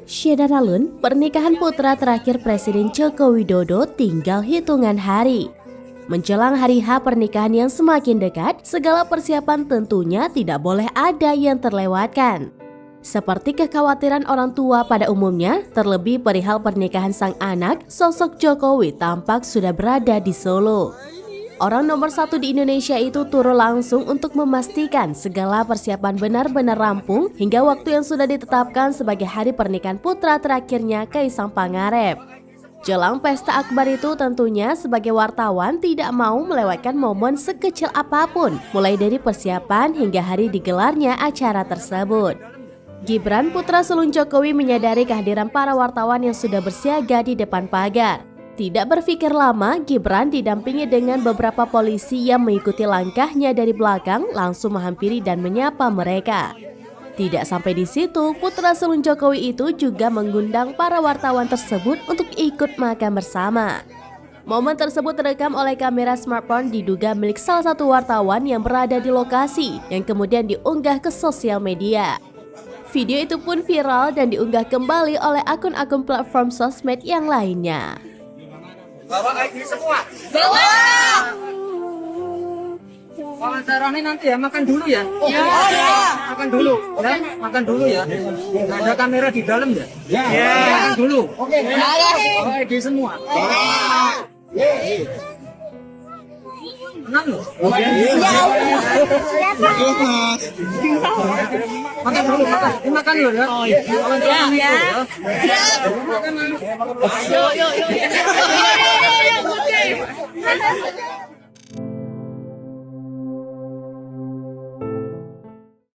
Saudara Lun, pernikahan putra terakhir Presiden Joko Widodo tinggal hitungan hari. Menjelang hari H pernikahan yang semakin dekat, segala persiapan tentunya tidak boleh ada yang terlewatkan. Seperti kekhawatiran orang tua pada umumnya, terlebih perihal pernikahan sang anak, sosok Jokowi tampak sudah berada di Solo. Orang nomor satu di Indonesia itu turun langsung untuk memastikan segala persiapan benar-benar rampung hingga waktu yang sudah ditetapkan sebagai hari pernikahan putra terakhirnya Kaisang Pangarep. Jelang pesta akbar itu tentunya sebagai wartawan tidak mau melewatkan momen sekecil apapun, mulai dari persiapan hingga hari digelarnya acara tersebut. Gibran putra sulung Jokowi menyadari kehadiran para wartawan yang sudah bersiaga di depan pagar. Tidak berpikir lama, Gibran didampingi dengan beberapa polisi yang mengikuti langkahnya dari belakang langsung menghampiri dan menyapa mereka. Tidak sampai di situ, putra sulung Jokowi itu juga mengundang para wartawan tersebut untuk ikut makan bersama. Momen tersebut terekam oleh kamera smartphone diduga milik salah satu wartawan yang berada di lokasi, yang kemudian diunggah ke sosial media. Video itu pun viral dan diunggah kembali oleh akun-akun platform sosmed yang lainnya. Bawa ID semua. Bawa. Wawancaranya nanti ya, makan dulu ya. Ya. Makan dulu, ya. Makan dulu ya. Nggak ada kamera di dalam ya. Ya. Makan dulu. Oke. Bawa ID semua. Makan loh. Makan dulu, makan. Ini makan dulu ya. Wawancaranya itu ya. Makan. Yo.